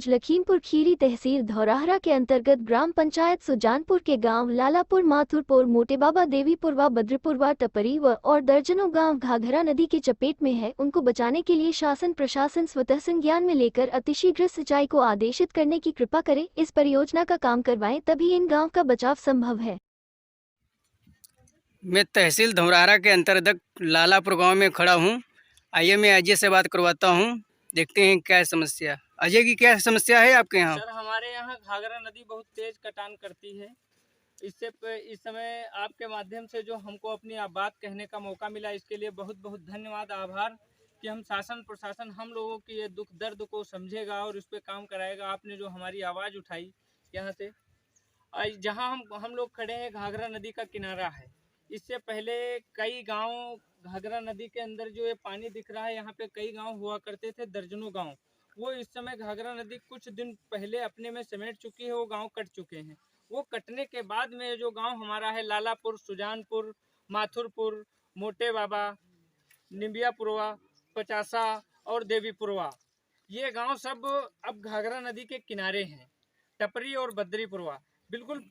आज लखीमपुर खीरी तहसील धौराहरा के अंतर्गत ग्राम पंचायत सुजानपुर के गांव लालापुर, माथुरपुर, मोटेबाबा, देवीपुरवा, बद्रीपुरवा, टपरी व और दर्जनों गांव घाघरा नदी की चपेट में है। उनको बचाने के लिए शासन प्रशासन स्वतः संज्ञान में लेकर अतिशीघ्र सिंचाई को आदेशित करने की कृपा करे, इस परियोजना का काम करवाएं, तभी इन गाँव का बचाव संभव है। मैं तहसील धौराहरा के अंतर्गत लालापुर गांव में खड़ा हूं। आइए मैं अजय से बात करवाता हूं, देखते हैं क्या समस्या। अजय की क्या समस्या है आपके यहाँ? सर, हमारे यहाँ घाघरा नदी बहुत तेज कटान करती है। इस समय आपके माध्यम से जो हमको अपनी बात कहने का मौका मिला, इसके लिए बहुत बहुत धन्यवाद, आभार कि हम शासन प्रशासन हम लोगों की ये दुख दर्द को समझेगा और इस पे काम कराएगा। आपने जो हमारी आवाज़ उठाई यहाँ से, जहाँ हम लोग खड़े हैं, घाघरा नदी का किनारा है। इससे पहले कई गांव घाघरा नदी के अंदर जो ये पानी दिख रहा है, यहाँ पे कई गांव हुआ करते थे, दर्जनों गांव। वो इस समय घाघरा नदी कुछ दिन पहले अपने में समेट चुकी है, वो गांव कट चुके हैं। वो कटने के बाद में जो गांव हमारा है, लालापुर, सुजानपुर, माथुरपुर, मोटे बाबा, निबियापुरवा, पचासा और देवीपुरवा, ये गांव सब अब घाघरा नदी के किनारे हैं। टपरी और बद्रीपुरवा बिल्कुल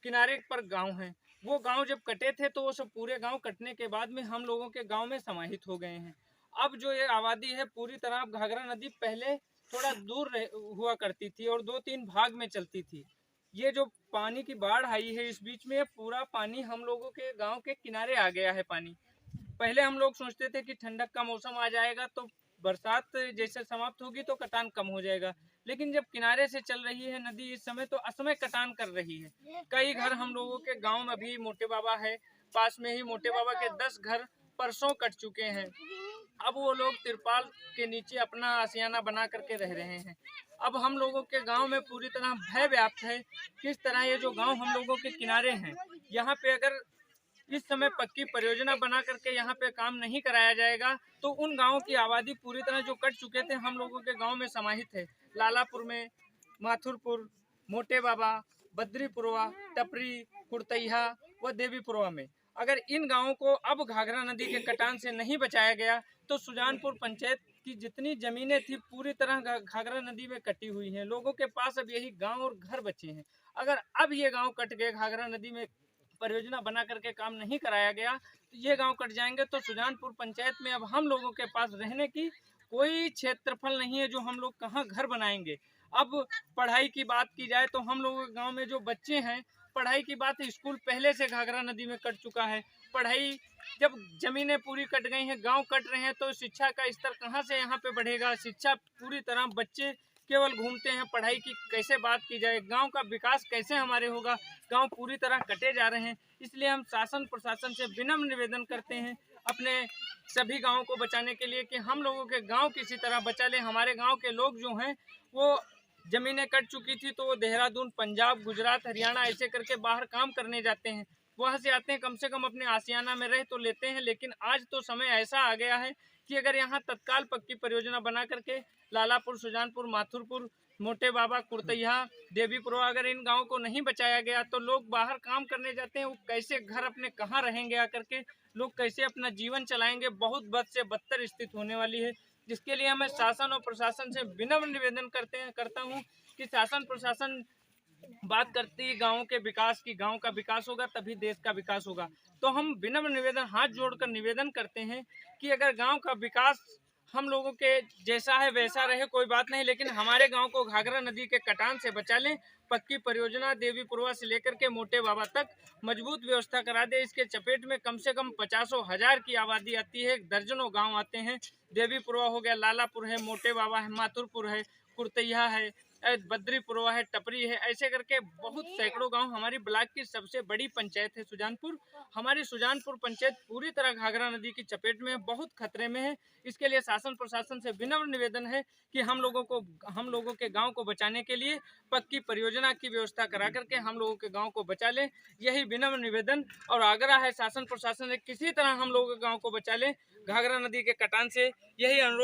किनारे पर गांव हैं। वो गांव जब कटे थे तो वो सब पूरे गांव कटने के बाद में हम लोगों के गांव में समाहित हो गए हैं। अब जो ये आबादी है पूरी तरह, घाघरा नदी पहले थोड़ा दूर हुआ करती थी और 2-3 भाग में चलती थी। ये जो पानी की बाढ़ आई है, इस बीच में पूरा पानी हम लोगों के गांव के किनारे आ गया है। पानी पहले हम लोग सोचते थे कि ठंडक का मौसम आ जाएगा तो बरसात जैसे समाप्त होगी तो कटान कम हो जाएगा, लेकिन जब किनारे से चल रही है नदी इस समय, तो असमय कटान कर रही है। कई घर हम लोगों के गांव में अभी मोटे बाबा है, पास में ही मोटे बाबा के 10 घर परसों कट चुके हैं। अब वो लोग तिरपाल के नीचे अपना आशियाना बना करके रह रहे हैं। अब हम लोगों के गांव में पूरी तरह भय व्याप्त है। किस तरह ये जो गांव हम लोगों के किनारे हैं, यहाँ पे अगर इस समय पक्की परियोजना बना करके यहाँ पे काम नहीं कराया जाएगा तो उन गांवों की आबादी पूरी तरह जो कट चुके थे हम लोगों के गांव में समाहित है। लालापुर में, माथुरपुर, मोटे बाबा, बद्रीपुरवा, टपरी, कुर्तैया व देवीपुरवा में, अगर इन गांवों को अब घाघरा नदी के कटान से नहीं बचाया गया तो सुजानपुर पंचायत की जितनी जमीनें थी पूरी तरह घाघरा नदी में कटी हुई हैं। लोगों के पास अब यही गांव और घर बचे हैं। अगर अब ये गांव कट गए, घाघरा नदी में परियोजना बना करके काम नहीं कराया गया, तो ये गांव कट जाएंगे, तो सुजानपुर पंचायत में अब हम लोगों के पास रहने की कोई क्षेत्रफल नहीं है, जो हम लोग कहाँ घर बनाएंगे। अब पढ़ाई की बात की जाए तो हम लोगों के गांव में जो बच्चे हैं, पढ़ाई की बात, स्कूल पहले से घाघरा नदी में कट चुका है। पढ़ाई, जब जमीनें पूरी कट गई हैं, गांव कट रहे हैं, तो शिक्षा का स्तर कहाँ से यहाँ पे बढ़ेगा। शिक्षा पूरी तरह, बच्चे केवल घूमते हैं, पढ़ाई की कैसे बात की जाए, गांव का विकास कैसे हमारे होगा। गांव पूरी तरह कटे जा रहे हैं। इसलिए हम शासन प्रशासन से विनम्र निवेदन करते हैं अपने सभी गांवों को बचाने के लिए कि हम लोगों के गांव किसी तरह बचा लें। हमारे गांव के लोग जो हैं, वो जमीनें कट चुकी थी तो वो देहरादून, पंजाब, गुजरात, हरियाणा ऐसे करके बाहर काम करने जाते हैं। वहाँ से आते हैं, कम से कम अपने आशियाना में रह तो लेते हैं। लेकिन आज तो समय ऐसा आ गया है कि अगर यहाँ तत्काल पक्की परियोजना बना करके लालापुर, सुजानपुर, माथुरपुर, मोटे बाबा, कुर्तैया, देवीपुरवा, अगर इन गाँव को नहीं बचाया गया तो लोग बाहर काम करने जाते हैं, वो कैसे घर अपने कहाँ रहेंगे आकर के, लोग कैसे अपना जीवन चलाएंगे। बहुत बद से बदतर स्थिति होने वाली है, जिसके लिए मैं शासन और प्रशासन से विनम्र निवेदन करता हूँ कि शासन प्रशासन बात करती है गाँव के विकास की। गाँव का विकास होगा तभी देश का विकास होगा। तो हम विनम्र निवेदन, हाथ जोड़कर निवेदन करते हैं कि अगर गाँव का विकास हम लोगों के जैसा है वैसा रहे, कोई बात नहीं, लेकिन हमारे गांव को घाघरा नदी के कटान से बचा लें। पक्की परियोजना देवीपुरवा से लेकर के मोटे बाबा तक मजबूत व्यवस्था करा दे। इसके चपेट में कम से कम 50,000 की आबादी आती है, दर्जनों गांव आते हैं। देवीपुरवा हो गया, लालापुर है, मोटे बाबा है, माथुरपुर है, कुर्तैया है, बद्रीपुरवा है, टपरी है, ऐसे करके बहुत सैकड़ों गांव। हमारी ब्लॉक की सबसे बड़ी पंचायत है सुजानपुर। हमारी सुजानपुर पंचायत पूरी तरह घाघरा नदी की चपेट में है, बहुत खतरे में है। इसके लिए शासन प्रशासन से विनम्र निवेदन है कि हम लोगों के गांव को बचाने के लिए पक्की परियोजना की व्यवस्था करा करके हम लोगों के गांव को बचा लें। यही विनम्र निवेदन और आग्रह है शासन प्रशासन से, किसी तरह हम लोगों के गांव को बचा लें घाघरा नदी के कटान से। यही अनुरोध